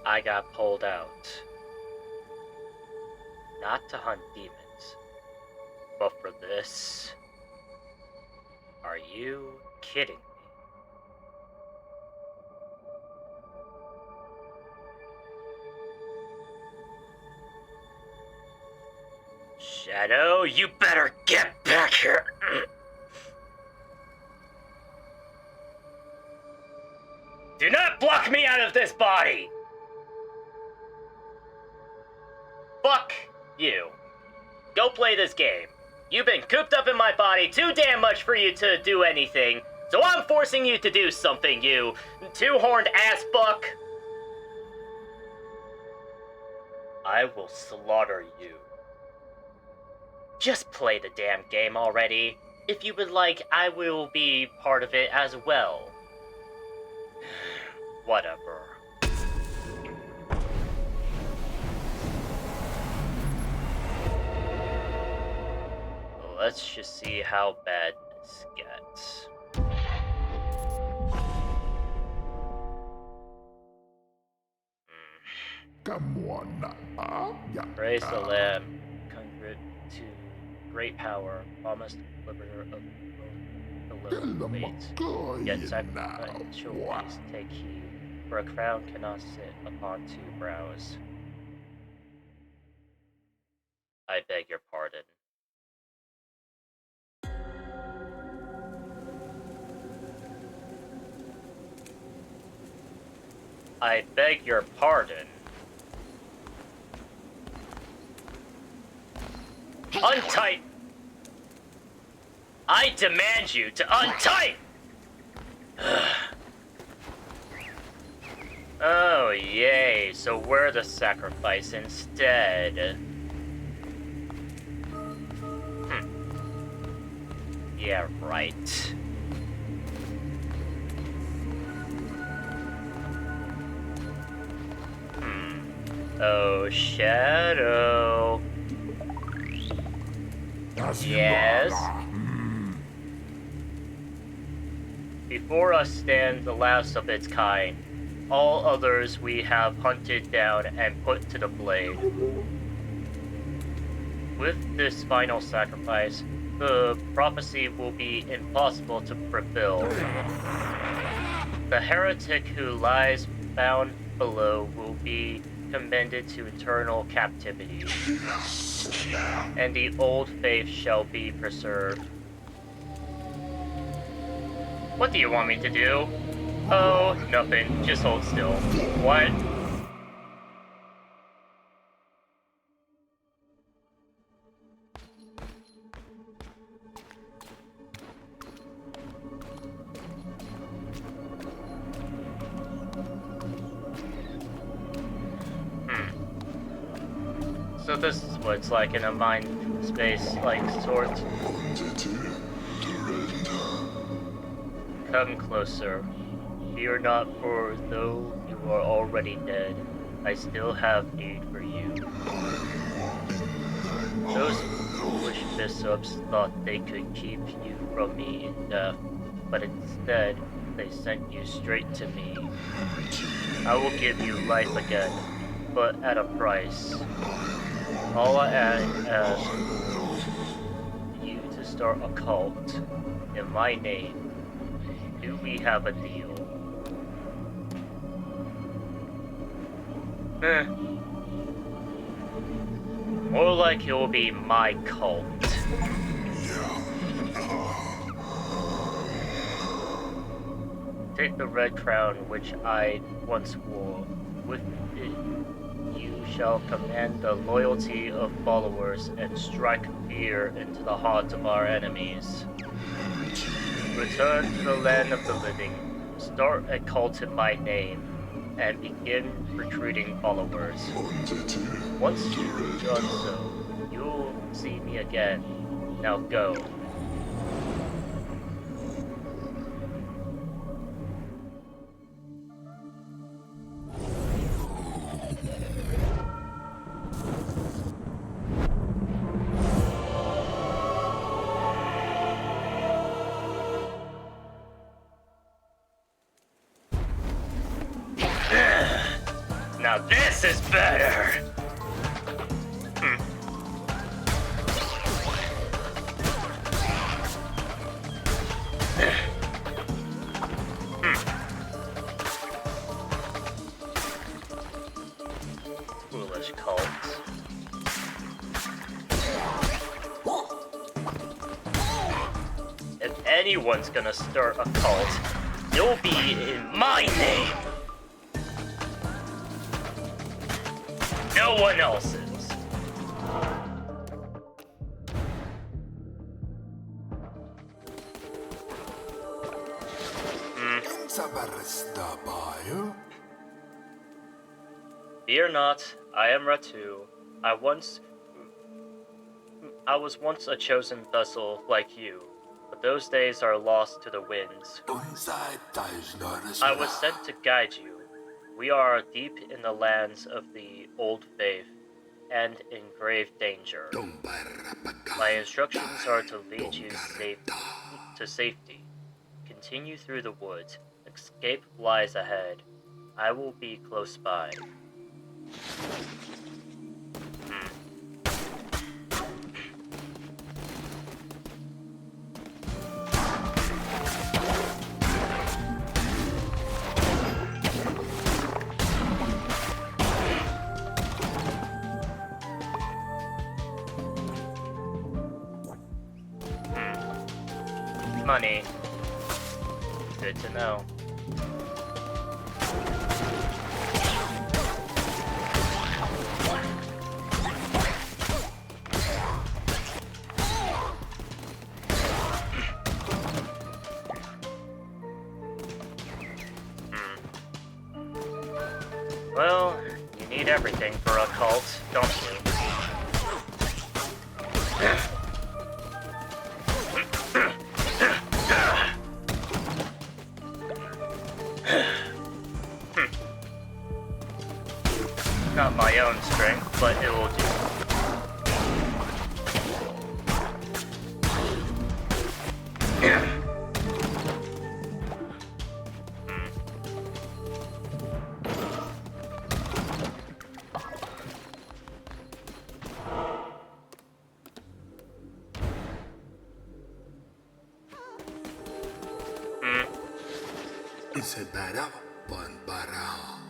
I got pulled out. Not to hunt demons, but for this. Are you kidding me? Shadow, you better get back here! Do not block me out of this body! Fuck you. Go play this game. You've been cooped up in my body too damn much for you to do anything, so I'm forcing you to do something, you two-horned ass fuck. I will slaughter you. Just play the damn game already. If you would like, I will be part of it as well. Whatever. Let's just see how bad this gets. Praise the Lamb, congruent to great power, promised liberator of the lowly ways. Yet sacrificial beasts take heed, for a crown cannot sit upon two brows. I beg your pardon. I beg your pardon. Untight! I demand you to untight! Oh, yay, so we're the sacrifice instead. Yeah, right. Oh, Shadow. Yes? Before us stands the last of its kind. All others we have hunted down and put to the blade. With this final sacrifice, the prophecy will be impossible to fulfill. The heretic who lies bound below will be commended to eternal captivity, and the old faith shall be preserved. What do you want me to do? Oh, nothing. Just hold still. What? So this is what it's like in a mind space, like, sort. Come closer. Fear not, for though you are already dead, I still have need for you. Those foolish bishops thought they could keep you from me in death, but instead, they sent you straight to me. I will give you life again, but at a price. All I ask you to start a cult in my name. Do we have a deal? More like it will be my cult. Take the red crown which I once wore. With it, you shall command the loyalty of followers and strike fear into the hearts of our enemies. Return to the land of the living, start a cult in my name, and begin recruiting followers. Once you've done so, you'll see me again. Now go. Now this is better! Foolish cult. If anyone's gonna start a cult, it'll be in my name! No one else's. Fear not, I am Ratu. I was once a chosen vessel like you, but those days are lost to the winds. I was sent to guide you. We are deep in the lands of the old faith and in grave danger. My instructions are to lead you to safety. Continue through the woods. Escape lies ahead. I will be close by. Money. Good to know. Well, you need everything for a cult, don't you? Not my own strength, but it will do.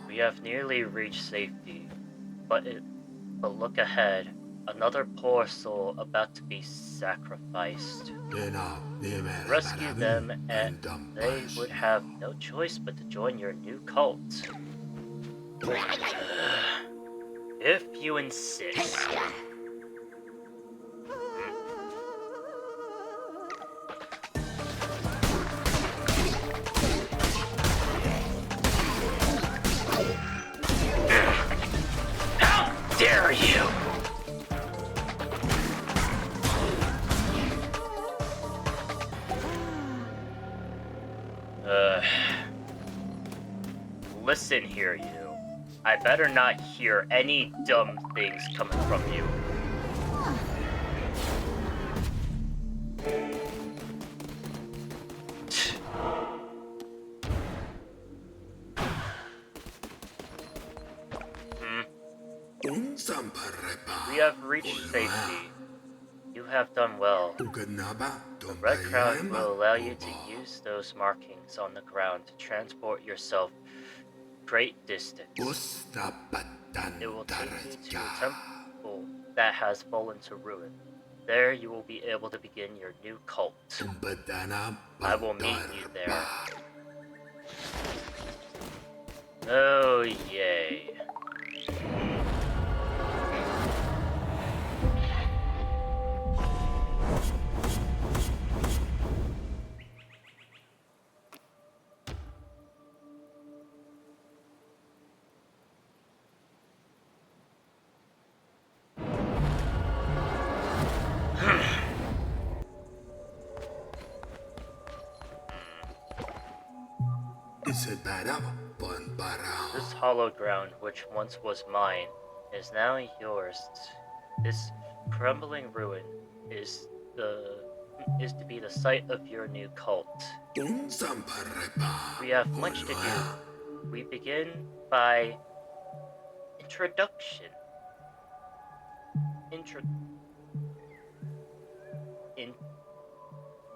We have nearly reached safety, but look ahead. Another poor soul about to be sacrificed. Rescue them, and they would have no choice but to join your new cult. If you insist. How dare you! Listen here, you. I better not hear any dumb things coming from you. We have reached safety. You have done well. The red crown will allow you to use those markings on the ground to transport yourself great distance. It will take you to a temple that has fallen to ruin. There you will be able to begin your new cult. I will meet you there. Oh, yay. This hollow ground, which once was mine, is now yours. This crumbling ruin is to be the site of your new cult. We have much to do. We begin by introduction.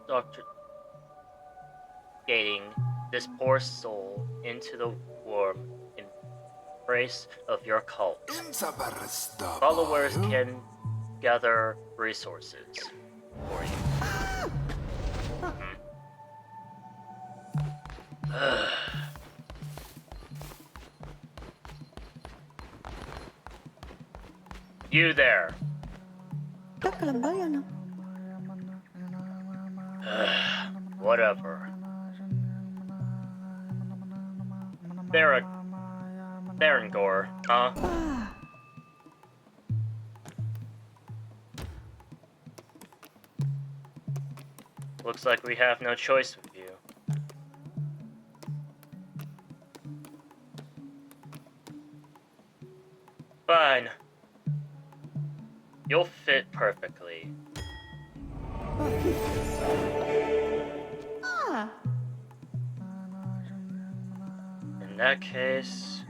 Indoctrinating this poor soul into the warm embrace of your cult. Followers can gather resources for you. You there. Whatever. Barangor, huh? Looks like we have no choice with you. Fine. You'll fit perfectly. In that case...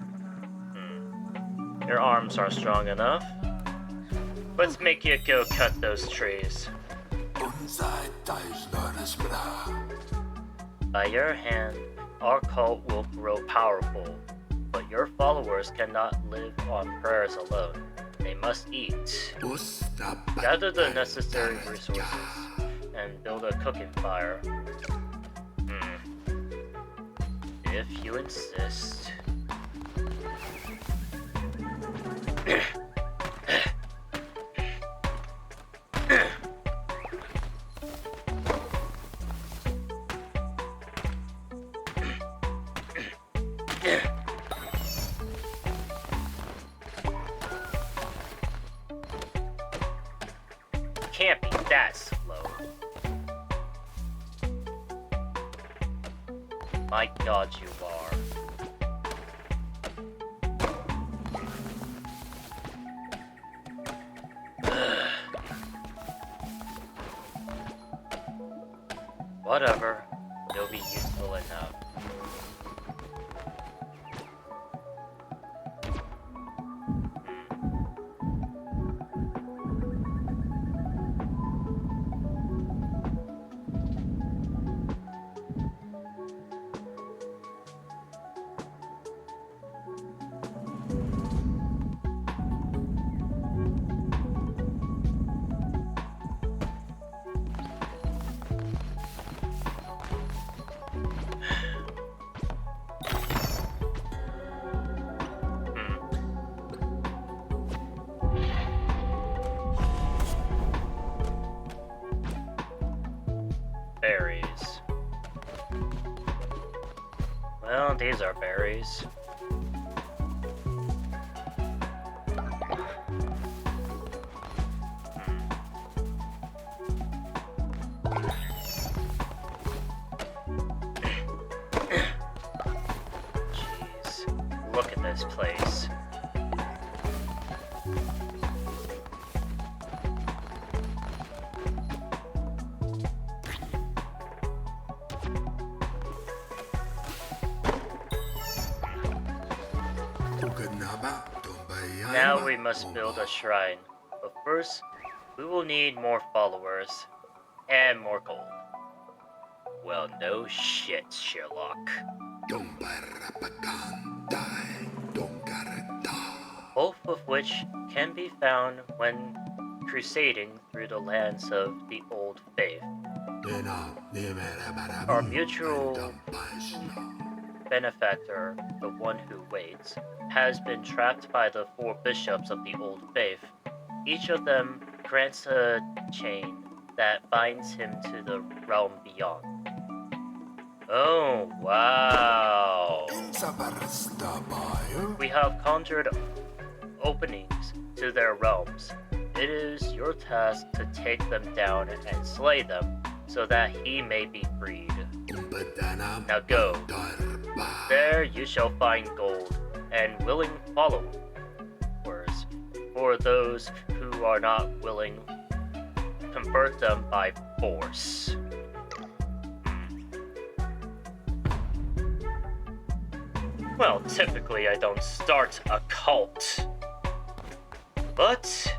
Your arms are strong enough. Let's make you go cut those trees. By your hand, our cult will grow powerful, but your followers cannot live on prayers alone. They must eat. Gather the necessary resources and build a cooking fire. If you insist. Can't be that slow. My God, you are. Whatever, it'll be useful enough. Berries. Well, these are berries. Jeez, look at this place. Now we must build a shrine, but first, we will need more followers and more gold. Well, no shit, Sherlock. Both of which can be found when crusading through the lands of the Old Faith. Our mutual benefactor, the one who waits, has been trapped by the 4 bishops of the Old Faith. Each of them grants a chain that binds him to the realm beyond. Oh, wow. We have conjured openings to their realms. It is your task to take them down and slay them so that he may be freed. Now go. There you shall find gold and willing followers. For those who are not willing, convert them by force. Well, typically I don't start a cult. But...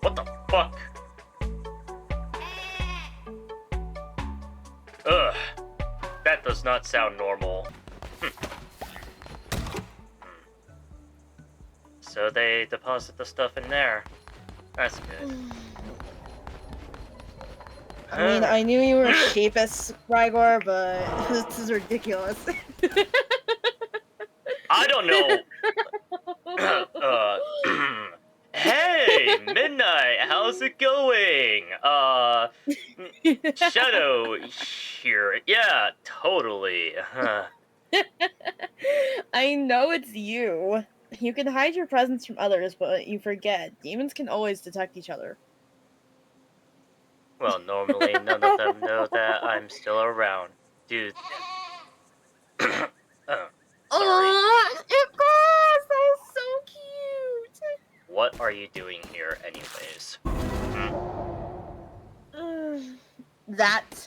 What the fuck? Ugh. That does not sound normal. So they deposit the stuff in there. That's good. I mean, I knew you were cheapest, Rigor, but this is ridiculous. I don't know. Hey, Midnight, how's it going? Shadow here. Yeah, totally. I know it's you. You can hide your presence from others, but you forget. Demons can always detect each other. Well, normally none of them know that I'm still around. Dude. Sorry. Oh, it was! That was so cute! What are you doing here anyways? That.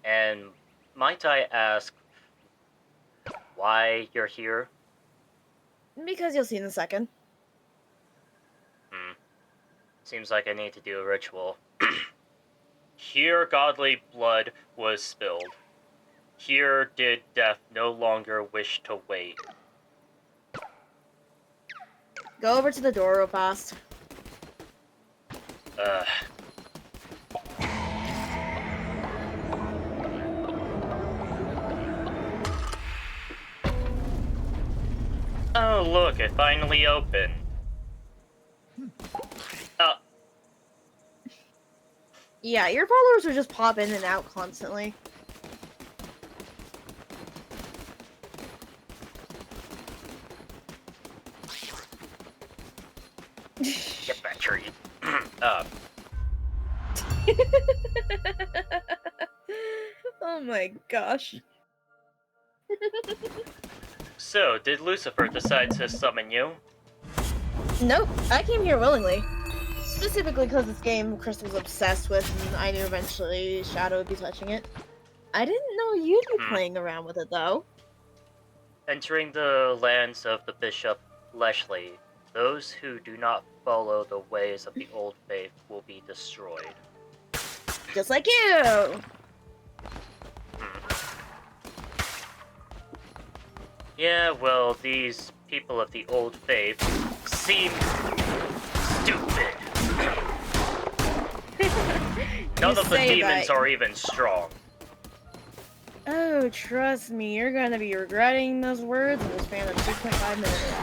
And might I ask why you're here? Because you'll see in a second. Seems like I need to do a ritual. Here godly blood was spilled. Here did death no longer wish to wait. Go over to the door real fast. Oh look, it finally opened. Yeah, your followers will just pop in and out constantly. Get that tree. Oh my gosh. So, did Lucifer decide to summon you? Nope, I came here willingly. Specifically because this game Crystal's obsessed with, and I knew eventually Shadow would be touching it. I didn't know you'd be playing around with it, though. Entering the lands of the Bishop Leslie, those who do not follow the ways of the old faith will be destroyed. Just like you! Yeah, well, these people of the old faith seem stupid. None of the demons are even strong. Oh, trust me, you're gonna be regretting those words in the span of 2.5 minutes.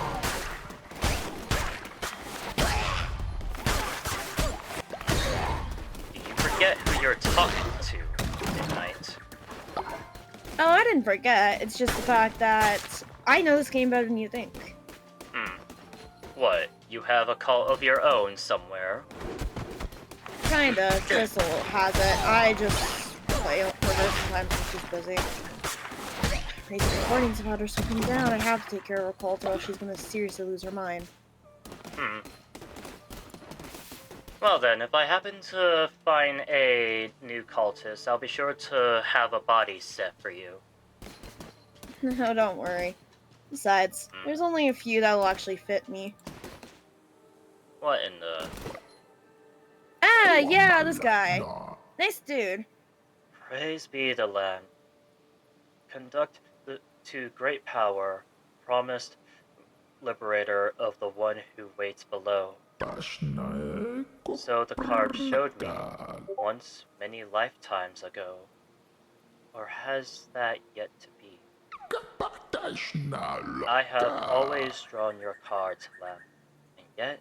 You forget who you're talking to, Midnight. Oh, I didn't forget. It's just the fact that I know this game better than you think. What, you have a cult of your own somewhere? Kinda. Crystal has it. I just play it for her sometimes when she's busy. Recent recordings about her slipping down. I have to take care of her cult or else she's gonna seriously lose her mind. Well then, if I happen to find a new cultist, I'll be sure to have a body set for you. No, don't worry. Besides, there's only a few that will actually fit me. What in the... Ah, yeah, this guy. Nice dude. Praise be the land. Conduct to great power, promised liberator of the one who waits below. So the card showed me once many lifetimes ago. Or has that yet to be? I have always drawn your cards, Lamb, and yet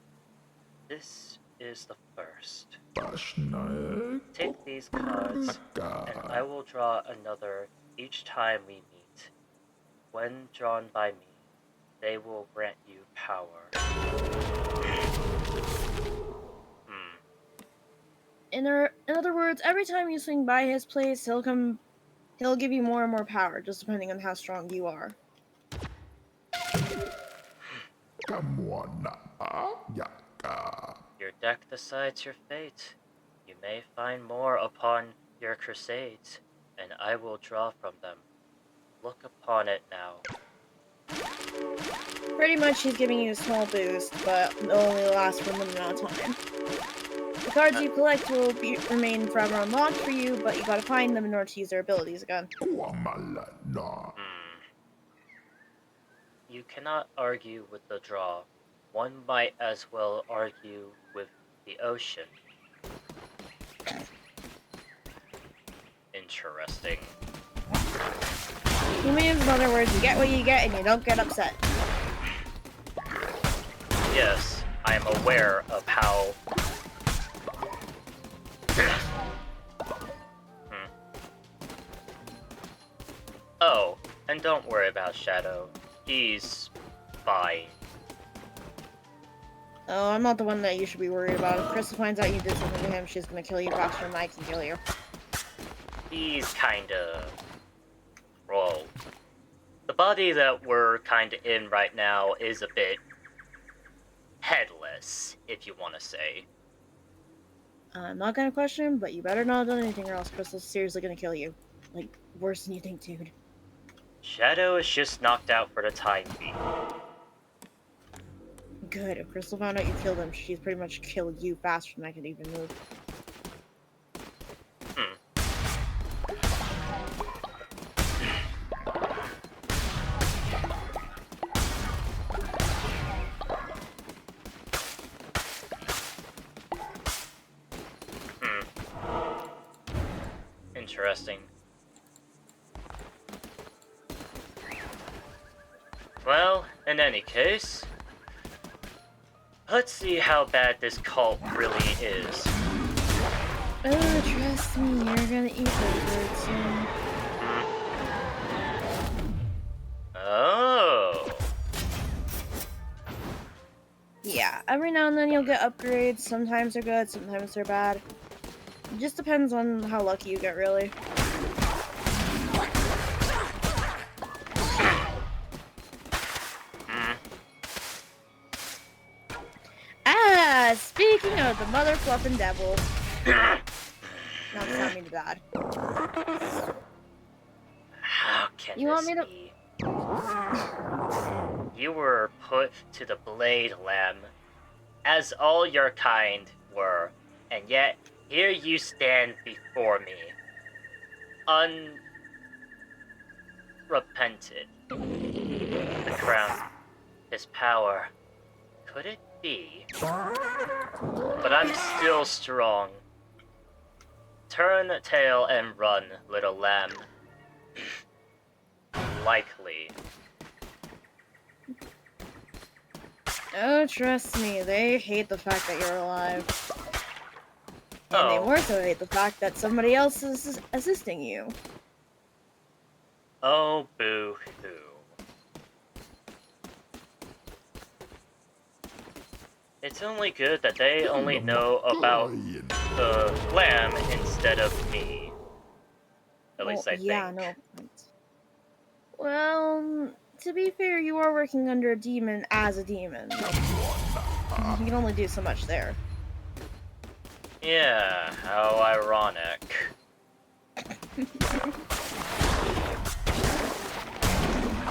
this is the first. Take these cards, and I will draw another each time we meet. When drawn by me, they will grant you power. In other words, every time you swing by his place, he'll give you more and more power, just depending on how strong you are. Your deck decides your fate. You may find more upon your crusades, and I will draw from them. Look upon it now. Pretty much she's giving you a small boost, but it'll only last for a limited amount of time. The cards you collect will remain forever unlocked for you, but you gotta find them in order to use their abilities again. You cannot argue with the draw. One might as well argue with the ocean. Interesting. He means, in other words, you get what you get and you don't get upset. Yes, I am aware of how... Oh, and don't worry about Shadow. He's fine. Oh, I'm not the one that you should be worried about. If Crystal finds out you did something to him, she's gonna kill you faster than I can kill you. He's kinda... rolled. The body that we're kinda in right now is a bit... headless, if you want to say. I'm not gonna question, but you better not have done anything or else Crystal's seriously gonna kill you. Like, worse than you think, dude. Shadow is just knocked out for the time being. Good. If Crystal found out you killed him, she'd pretty much kill you faster than I could even move. Interesting. Well, in any case, let's see how bad this cult really is. Oh, trust me, you're gonna eat those birds soon. Oh. Yeah, every now and then you'll get upgrades. Sometimes they're good, sometimes they're bad. It just depends on how lucky you get, really. Ah, speaking of the mother fluffing devil. Not sound mean bad. How can You this want me to- be? You were put to the blade, Lamb, as all your kind were, and yet here you stand before me, unrepented. The crown, his power, could it be? But I'm still strong. Turn tail and run, little lamb. Likely. Oh, trust me, they hate the fact that you're alive. And they more so hate the fact that somebody else is assisting you. Oh, boo-hoo. It's only good that they only know about the lamb instead of me. At least I yeah, think. no. Well, to be fair, you are working under a demon as a demon. You can only do so much there. Yeah, how ironic.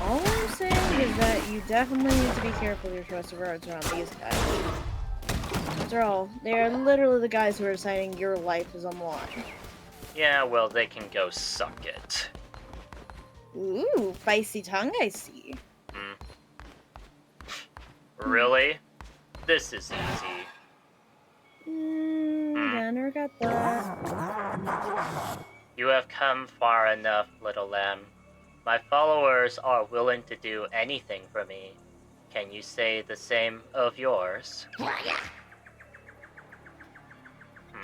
All I'm saying is that you definitely need to be careful with your choice of words around these guys. After all, they are literally the guys who are deciding your life is on the line. Yeah, well, they can go suck it. Ooh, feisty tongue, I see. Really? This is easy. Gunner got that. You have come far enough, little lamb. My followers are willing to do anything for me. Can you say the same of yours?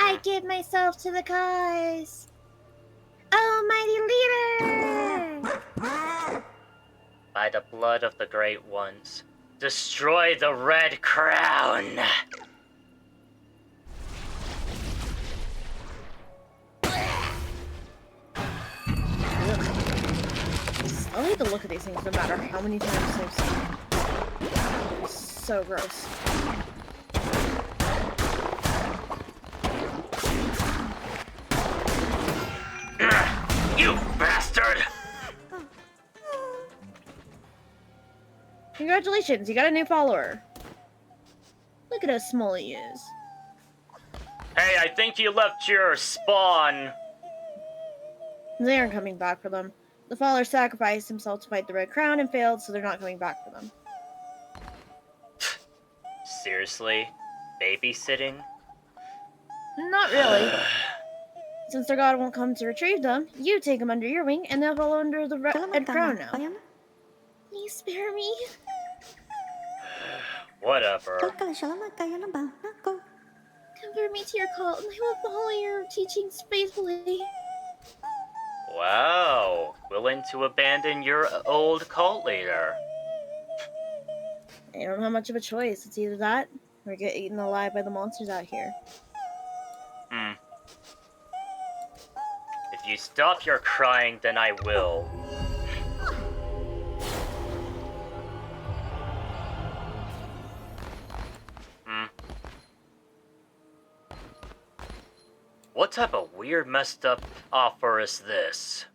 I give myself to the cause. Almighty leader! By the blood of the Great Ones, destroy the Red Crown! I hate the look of these things no matter how many times I've seen them. It's so gross. bastard! Congratulations, you got a new follower. Look at how small he is. Hey, I think you left your spawn. They aren't coming back for them. The follower sacrificed himself to fight the Red Crown and failed, so they're not coming back for them. Seriously? Babysitting? Not really. Since their god won't come to retrieve them, you take them under your wing and they'll follow under the Red Crown now. Please spare me. Whatever. Convert me to your cult and I will follow your teachings faithfully. Wow. Willing to abandon your old cult leader. I don't have much of a choice. It's either that or get eaten alive by the monsters out here. If you stop your crying, then I will. What type of weird, messed up offer is this?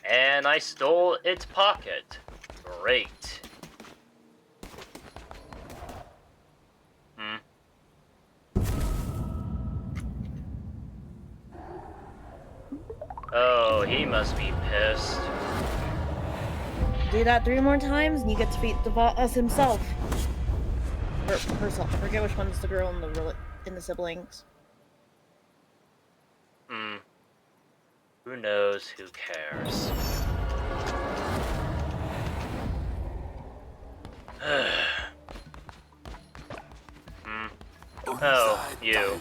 And I stole its pocket. Great. Oh, he must be pissed. Do that 3 more times and you get to defeat the boss himself. Or herself. I forget which one's the girl in the siblings. Who knows? Who cares? Oh, you.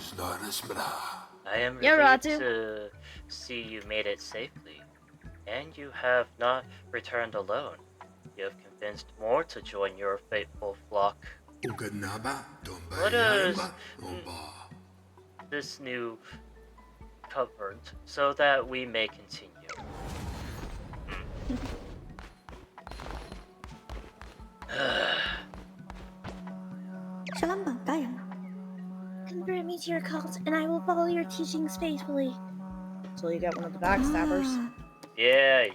I am relieved to see you made it safely. And you have not returned alone. You have convinced more to join your faithful flock. Let us this new covenant so that we may continue. Convert me to your cult and I will follow your teachings faithfully. So you got one of the backstabbers. Yeah.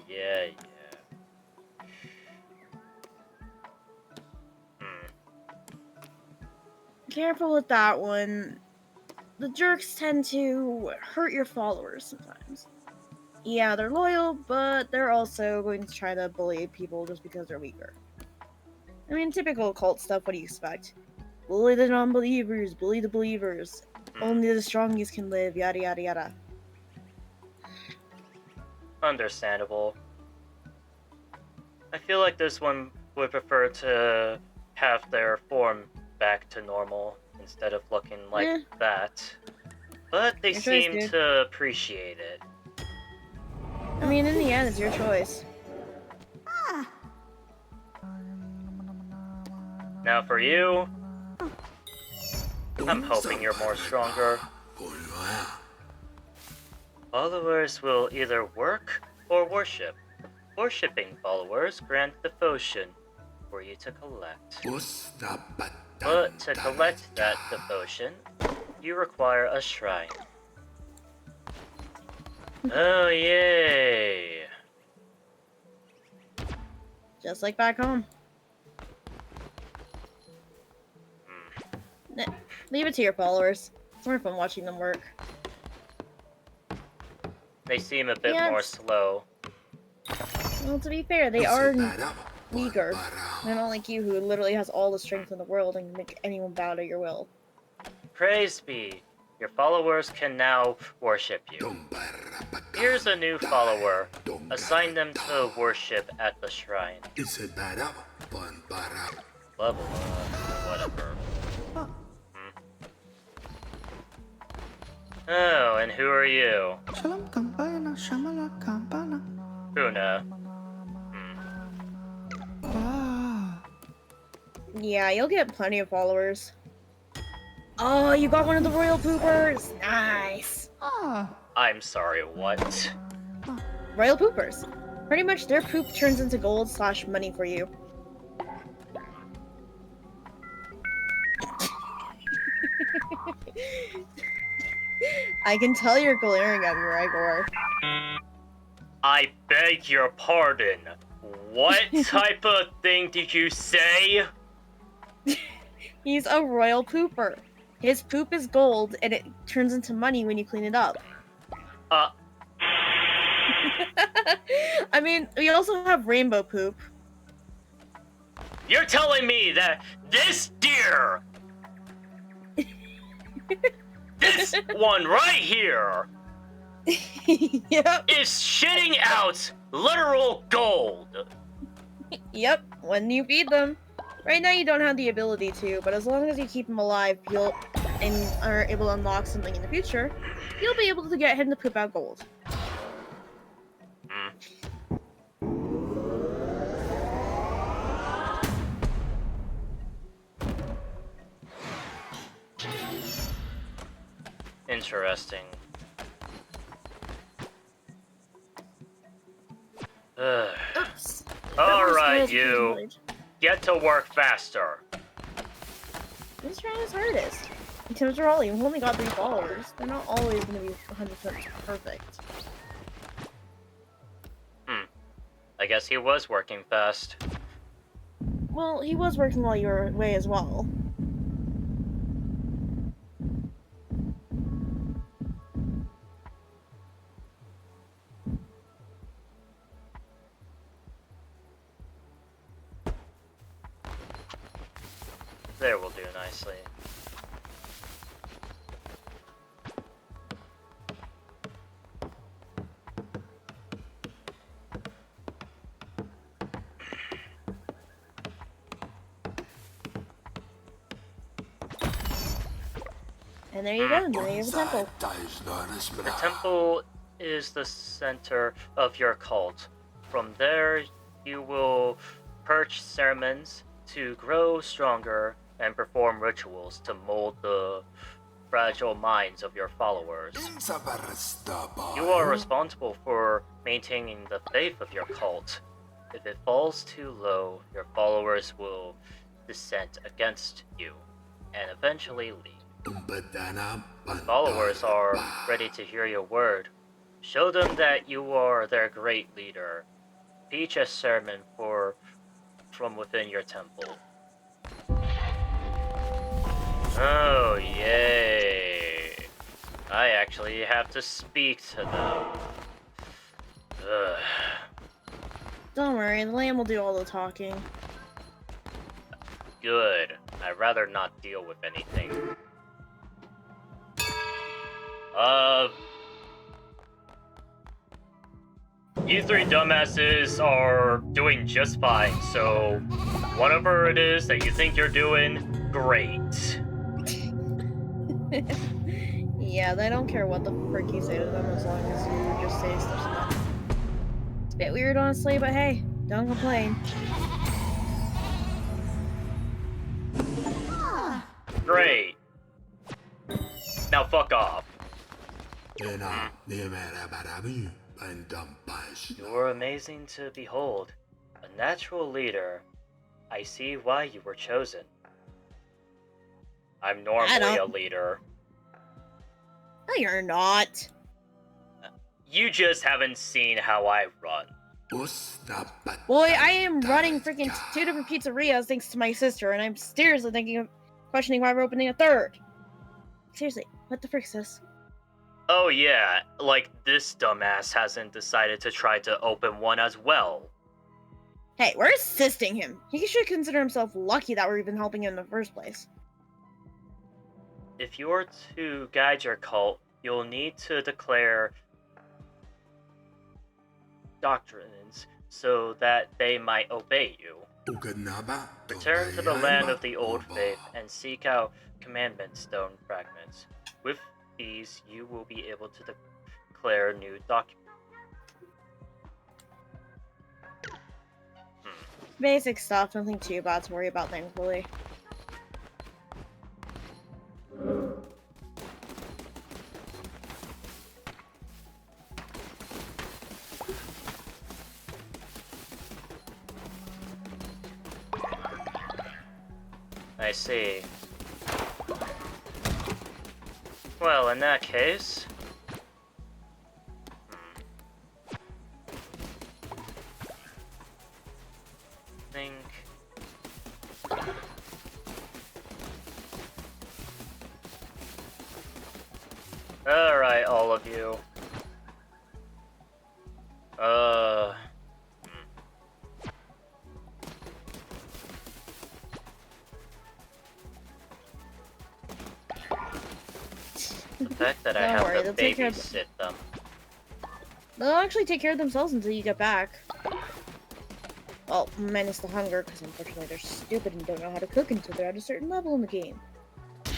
Careful with that one. The jerks tend to hurt your followers sometimes. Yeah, they're loyal, but they're also going to try to bully people just because they're weaker. I mean, typical cult stuff, what do you expect? Bully the non-believers, bully the believers. Only the strongest can live, yada yada yada. Understandable. I feel like this one would prefer to have their form back to normal instead of looking like that. But they seem to appreciate it. I mean, in the end, it's your choice. Now for you, I'm hoping you're more stronger. Followers will either work or worship. Worshipping followers grant devotion for you to collect. But to collect that devotion, you require a shrine. Oh, yay! Just like back home. Leave it to your followers. It's more fun watching them work. They seem a bit more slow. Well, to be fair, they are weaker. They're not like you, who literally has all the strength in the world and can make anyone bow to your will. Praise be. Your followers can now worship you. Here's a new follower. Assign them to worship at the shrine. Level up, whatever. Oh, and who are you? Huna. Yeah, you'll get plenty of followers. Oh, you got one of the royal poopers! Nice! I'm sorry, what? Royal poopers. Pretty much their poop turns into gold / money for you. I can tell you're glaring at me, Rigor. I beg your pardon. What type of thing did you say? He's a royal pooper. His poop is gold, and it turns into money when you clean it up. Uh, I mean, we also have rainbow poop. you're telling me that this deer, this one right here, Yep. is shitting out literal gold. Yep, when you feed them. Right now you don't have the ability to, but as long as you keep them alive, and are able to unlock something in the future, you'll be able to get him to poop out gold. Interesting. Oops. Alright, you. Get to work faster. He's trying his hardest. Because we've only got 3 followers. They're not always going to be 100% perfect. I guess he was working fast. Well, he was working while you were away as well. There will do nicely. And there you go, now you have a temple. The temple is the center of your cult. From there, you will perch sermons to grow stronger and perform rituals to mold the fragile minds of your followers. You are responsible for maintaining the faith of your cult. If it falls too low, your followers will dissent against you and eventually leave. Followers are ready to hear your word. Show them that you are their great leader. Teach a sermon from within your temple. Oh, yay. I actually have to speak to them. Ugh. Don't worry, the lamb will do all the talking. Good. I'd rather not deal with anything. You 3 dumbasses are doing just fine, so whatever it is that you think you're doing, great. Yeah, they don't care what the frick you say to them as long as you just say stuff to them. It's a bit weird, honestly, but hey, don't complain. Great. Now fuck off. You were amazing to behold. A natural leader. I see why you were chosen. I'm normally a leader. No, you're not. You just haven't seen how I run. Boy, I am running freaking 2 different pizzerias thanks to my sister, and I'm seriously thinking of questioning why we're opening a 3rd. Seriously, what the frick is this? Oh yeah, like this dumbass hasn't decided to try to open one as well. Hey, we're assisting him. He should consider himself lucky that we're even helping him in the first place. If you're to guide your cult, you'll need to declare doctrines so that they might obey you. Return to the land of the old faith and seek out commandment stone fragments. With these, you will be able to declare new documents. Basic stuff, nothing too bad to worry about, thankfully. I see. Well, in that case, Alright, all of you. Hmm. The fact that I Don't have worry, to they'll take care of babysit them. They'll actually take care of themselves until you get back. Well, minus the hunger, because unfortunately they're stupid and don't know how to cook until they're at a certain level in the game.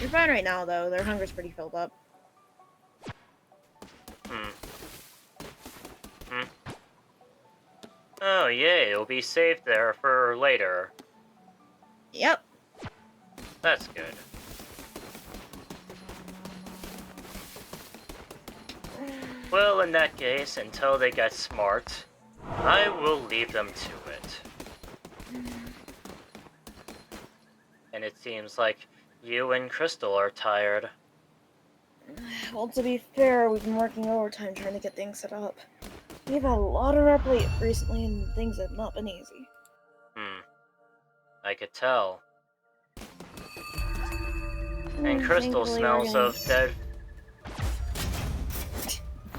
You're fine right now, though. Their hunger's pretty filled up. Oh, yay, it'll be saved there for later. Yep. That's good. Well, in that case, until they get smart, I will leave them to it. And it seems like you and Crystal are tired. Well, to be fair, we've been working overtime trying to get things set up. We've had a lot on our plate recently, and things have not been easy. I could tell. And Crystal Thankfully, smells of dead...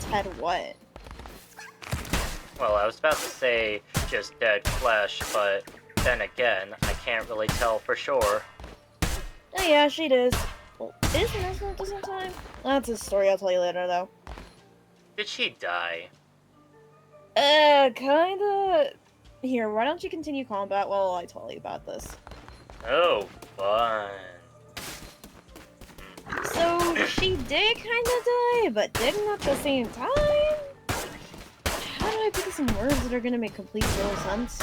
Dead what? Well, I was about to say just dead flesh, but then again, I can't really tell for sure. Oh yeah, she does. Well, isn't this at the same time? That's a story I'll tell you later, though. Did she die? Kinda... Here, why don't you continue combat while I tell you about this? Oh, fun. So, she did kinda die, but didn't at the same time? How do I put this in words that are gonna make complete total sense?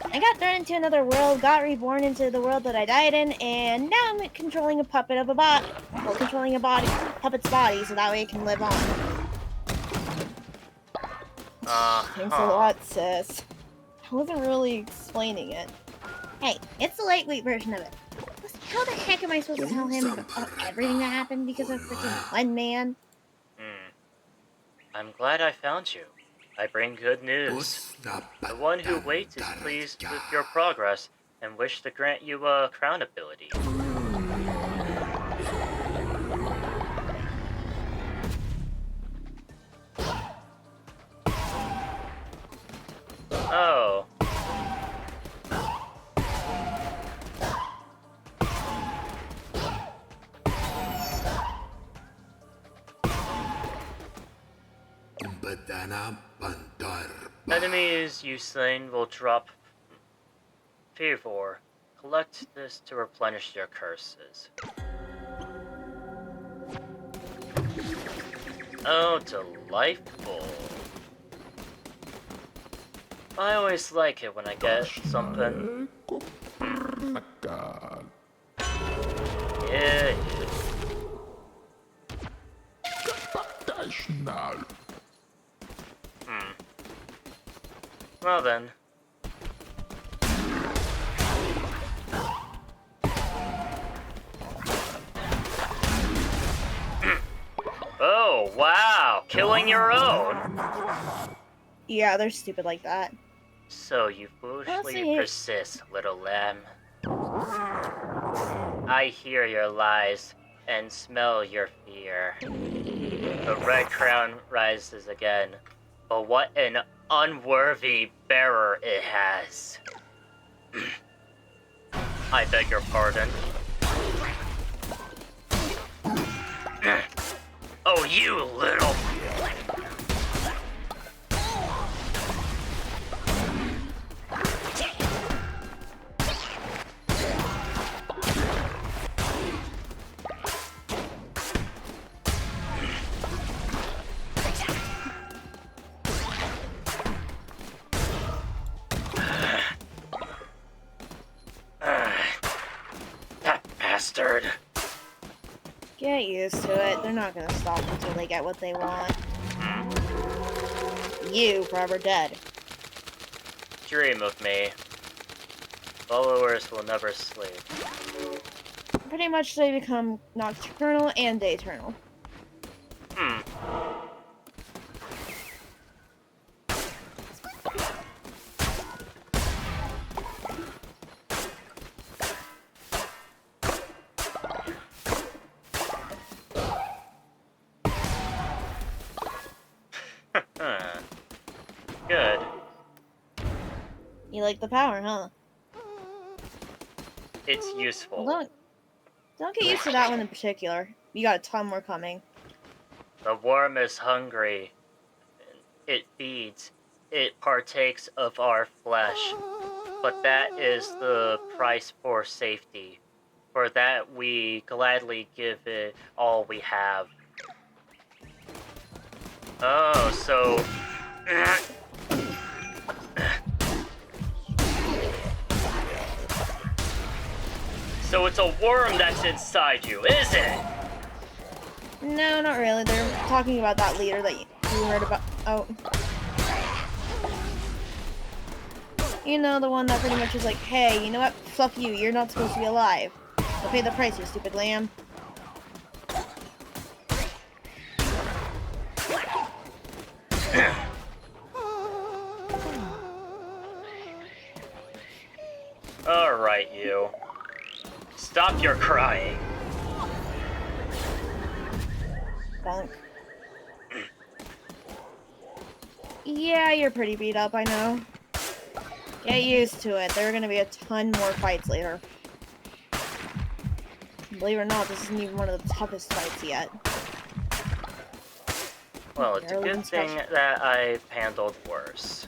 I got thrown into another world, got reborn into the world that I died in, and now I'm controlling a puppet of a bot. Well, controlling a body, puppet's body, so that way it can live on. Thanks a lot, sis. I wasn't really explaining it. Hey, it's the lightweight version of it. How the heck am I supposed to tell him about everything that happened because of freaking one man? I'm glad I found you. I bring good news. The one who waits is pleased with your progress and wished to grant you a crown ability. Oh. Enemies you slain will drop favor. Collect this to replenish your curses. Oh, delightful. I always like it when I get something. Yeah. Well then. Oh, wow! Killing your own! Yeah, they're stupid like that. So you foolishly see. persist, little lamb. I hear your lies and smell your fear. The red crown rises again, but what an unworthy bearer it has. I beg your pardon. Oh, you little... That bastard. Get used to it. They're not gonna stop until they get what they want. You, forever dead. Dream of me. Followers will never sleep. Pretty much they become nocturnal and dayturnal. like the power, huh? It's Well, useful. don't get used to that one in particular. You got a ton more coming. The worm is hungry. It feeds. It partakes of our flesh. But that is the price for safety. For that we gladly give it all we have. Oh, so... So it's a worm that's inside you, is it? No, not really. They're talking about that leader that you heard about. Oh. You know, the one that pretty much is like, hey, you know what? Fuck you. You're not supposed to be alive. So pay the price, you stupid lamb. Alright, you. Stop your crying. Bonk. Yeah, you're pretty beat up, I know. Get used to it. There are gonna be a ton more fights later. Believe it or not, this isn't even one of the toughest fights yet. Well, it's a good thing that I've handled worse.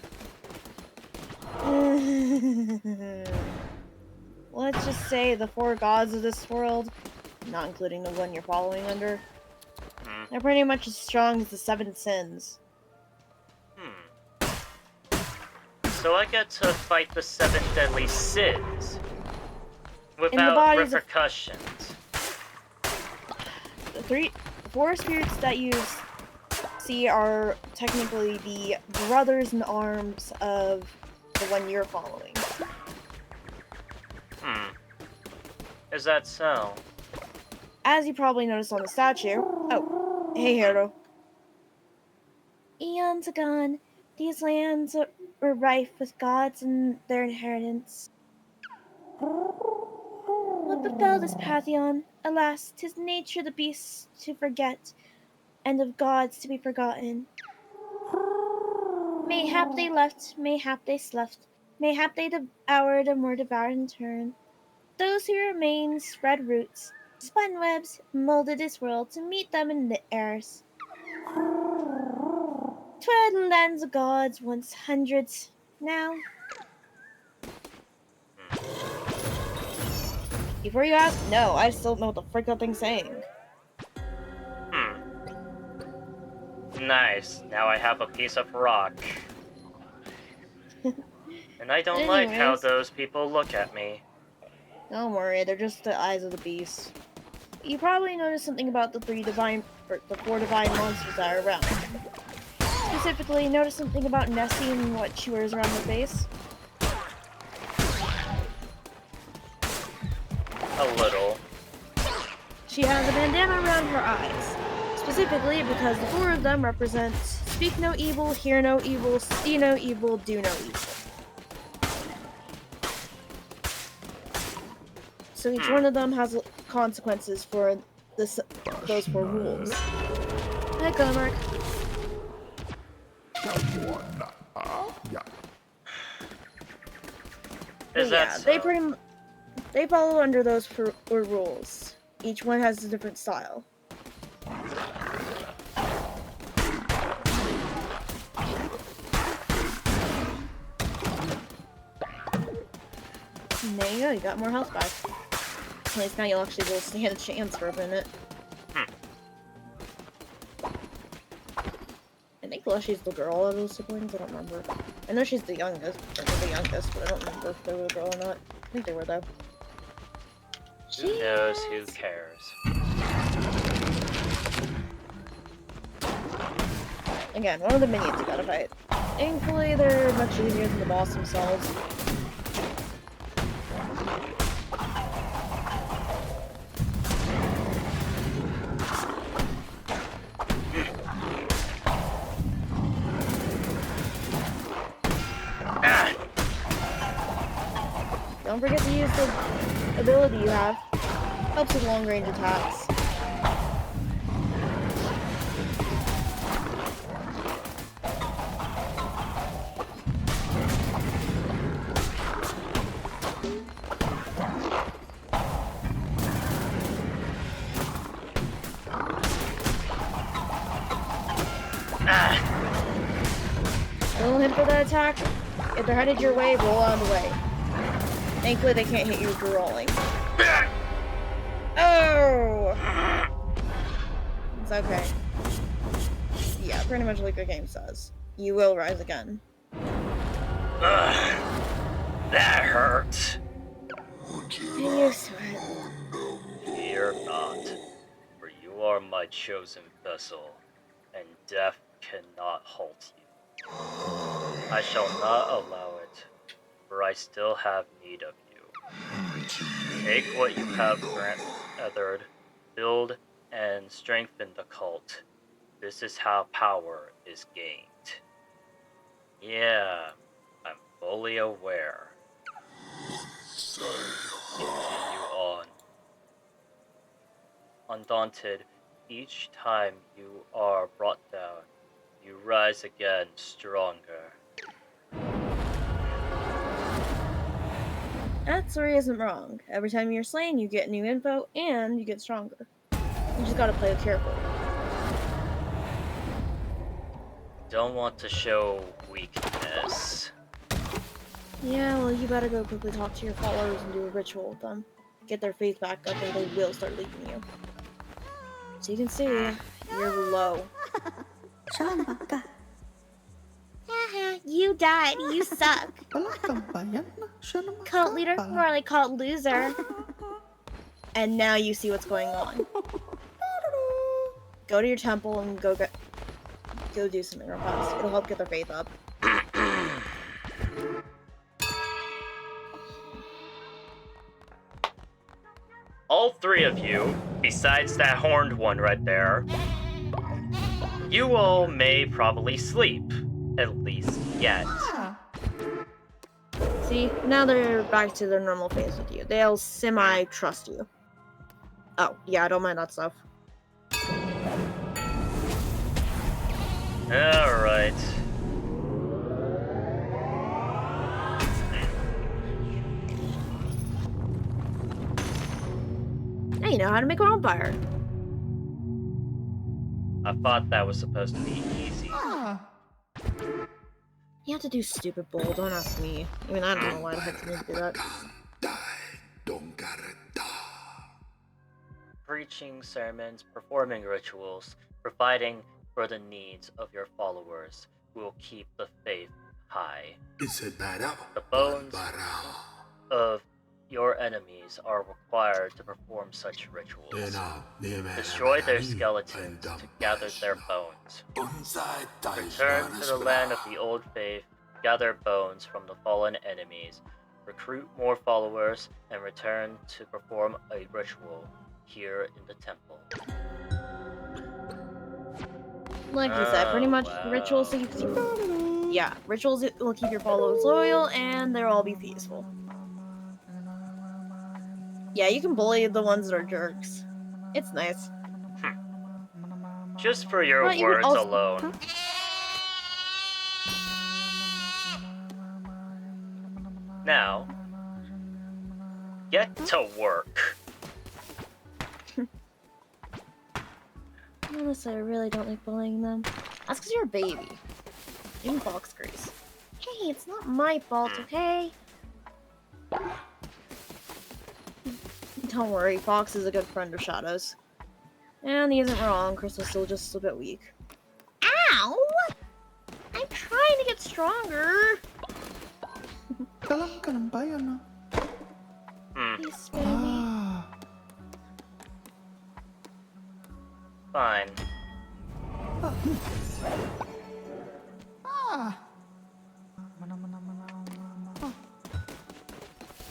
Let's just say the 4 gods of this world, not including the one you're following under, they're pretty much as strong as the 7 sins. So I get to fight the 7 deadly sins without repercussions. The 4 spirits that you see are technically the brothers in arms of the one you're following. Is that so? As you probably noticed on the statue. Oh, hey, hero. Eons agone, these lands were rife with gods and their inheritance. What befell this pantheon? Alas, 'tis nature the beasts to forget, and of gods to be forgotten. Mayhap they left, mayhap they slept, mayhap they devoured and were devoured in turn. Those who remain spread roots, spun webs, molded this world to meet them in the airs. 'Twere the lands of gods once hundreds, now. Before you ask, no, I still don't know what the frick that thing's saying. Nice. Now I have a piece of rock. And I don't like how those people look at me. Don't worry, they're just the eyes of the beast. You probably noticed something about the 4 divine monsters that are around. Specifically, notice something about Nessie and what she wears around her face? A little. She has a bandana around her eyes. Specifically because the 4 of them represent speak no evil, hear no evil, see no evil, do no evil. So each one of them has consequences for those 4 rules. Hi, Gomark. They follow under those 4 rules. Each one has a different style. And there you go, you got more health back. At least now you'll actually be able to stand a chance for a minute. I think Lushie's the girl out of those siblings, I don't remember. I know she's the youngest, but I don't remember if they were a girl or not. I think they were, though. Who knows, who cares? Again, one of the minions you gotta fight. Thankfully, they're much easier than the boss themselves. Don't forget to use the ability you have. Helps with long-range attacks. Don't hit for the attack. If they're headed your way, roll out of the way. Thankfully, they can't hit you if you're rolling. Oh! It's okay. Yeah, pretty much like the game says. You will rise again. Ugh, that hurt. Get used to it. Fear not, for you are my chosen vessel, and death cannot halt you. I shall not allow it, for I still have need of you. Take what you have gathered, build and strengthen the cult. This is how power is gained. Yeah, I'm fully aware. Continue on. Undaunted, each time you are brought down, you rise again stronger. That story isn't wrong. Every time you're slain, you get new info and you get stronger. You just gotta play it careful. Don't want to show weakness. Yeah, well, you better go quickly talk to your followers and do a ritual with them. Get their faith back up or they will start leaving you. So you can see, you're low. You died. You suck. Cult leader? More like cult loser. And now you see what's going on. Go to your temple and go do something real fast. It'll help get their faith up. All three of you, besides that horned one right there, you all may probably sleep. At least yet. See, now they're back to their normal phase with you. They'll semi-trust you. Oh, yeah, I don't mind that stuff. Alright. Now you know how to make a bonfire. I thought that was supposed to be easy. You have to do stupid bowl, don't ask me. I mean, I don't know why the heck you need to do that. Preaching sermons, performing rituals, providing for the needs of your followers will keep the faith high. The bones of your enemies are required to perform such rituals. Destroy their skeletons to gather their bones. Return to the land of the old faith, gather bones from the fallen enemies, recruit more followers, and return to perform a ritual here in the temple. Like you said, pretty much wow. rituals will keep rituals will keep your followers loyal and they'll all be peaceful. Yeah, you can bully the ones that are jerks. It's nice. Just for your But you would words also- alone. Now, get to work. Honestly, I really don't like bullying them. That's because you're a baby. Even Fox agrees. Hey, it's not my fault, okay? Don't worry, Fox is a good friend of Shadow's. And he isn't wrong, Crystal's still just a bit weak. Ow! I'm trying to get stronger! Please, baby. Fine.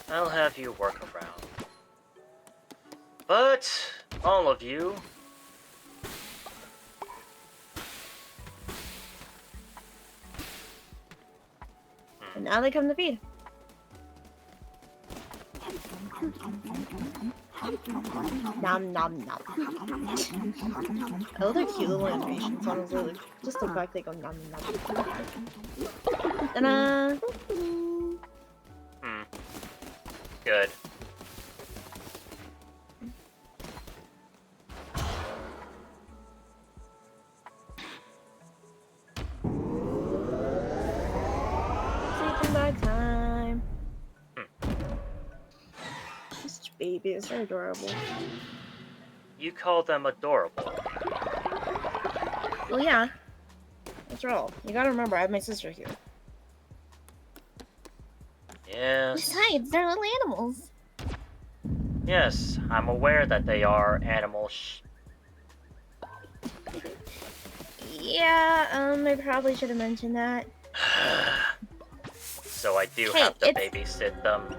I'll have you work around. But, all of you, And now they come to feed. Nom nom nom. I love their cute little animations, honestly. Like, just the fact they go nom nom nom. Ta-da! good. babies. They're adorable. You call them adorable. Well, yeah. After all, you gotta remember, I have my sister here. Yes. Besides, they're little animals. Yes, I'm aware that they are animals. Yeah, I probably should have mentioned that. So I do Hey, have to it's- babysit them.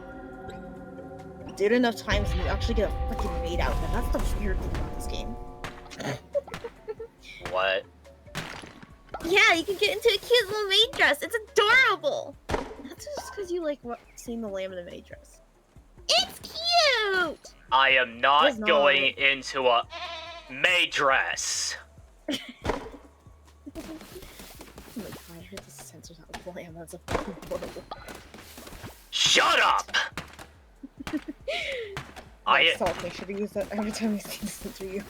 Did enough times and you actually get a freaking maid out of it. That's the weird thing about this game. What? Yeah, you can get into a cute little maid dress. It's adorable. That's just because you like seeing the lamb in a maid dress. It's cute. I am not It's not. going into a maid dress. Oh my god, I heard the censors out of lamb. That's a fucking horrible. Shut up! I Salt, make sure to use that every time we see censor you.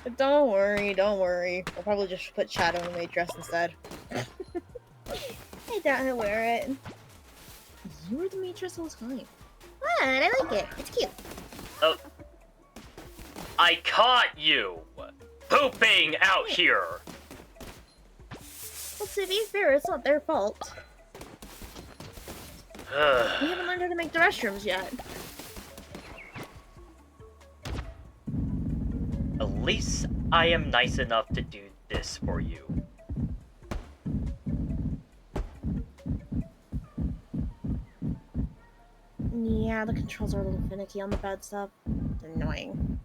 But don't worry, don't worry. We'll probably just put Shadow in a maid dress instead. I doubt he'll wear it. You were the maid dress all the time. What? I like it. It's cute. I caught you pooping out here. Well, to be fair, it's not their fault. We haven't learned how to make the restrooms yet. At least I am nice enough to do this for you. Yeah, the controls are a little finicky on the bed stuff. Annoying.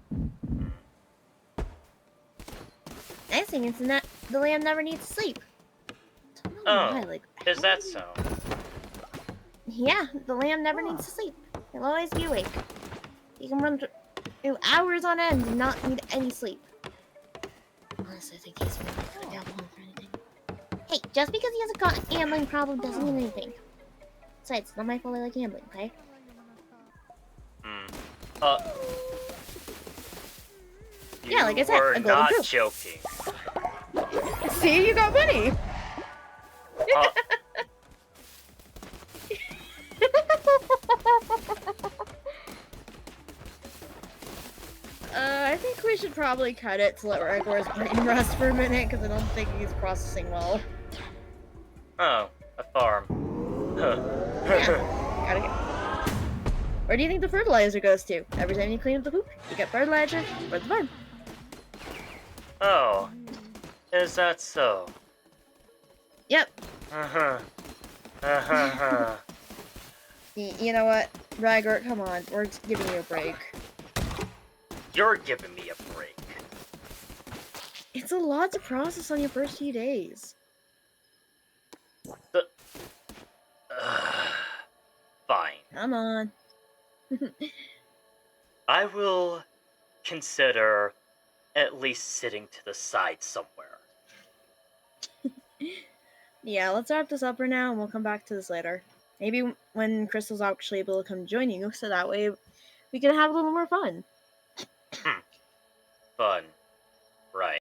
Nice thing is that the lamb never needs to sleep. Don't know Oh, why, like, is that so? Yeah, the lamb never needs to sleep. He'll always be awake. He can run through hours on end and not need any sleep. honestly, I think he's really good at gambling for anything. Hey, just because he has a gambling problem doesn't mean anything. Besides, it's not my fault I like gambling, okay? Yeah, like I said, We're a golden not proof. joking. See, you got money! Uh, I think we should probably cut it to let Rigor's brain rest for a minute, because I don't think he's processing well. oh, a farm. Gotta get. Where do you think the fertilizer goes to? Every time you clean up the poop, you get fertilizer for the farm. Oh, is that so? Yep. Uh-huh. Uh-huh. You know what? Rigor, come on. We're just giving you a break. You're giving me a break. It's a lot to process on your first few days. Fine. Come on. I will consider at least sitting to the side somewhere. Yeah, let's wrap this up for now, and we'll come back to this later. Maybe when Crystal's actually able to come join you, so that way we can have a little more fun. Fun. Right.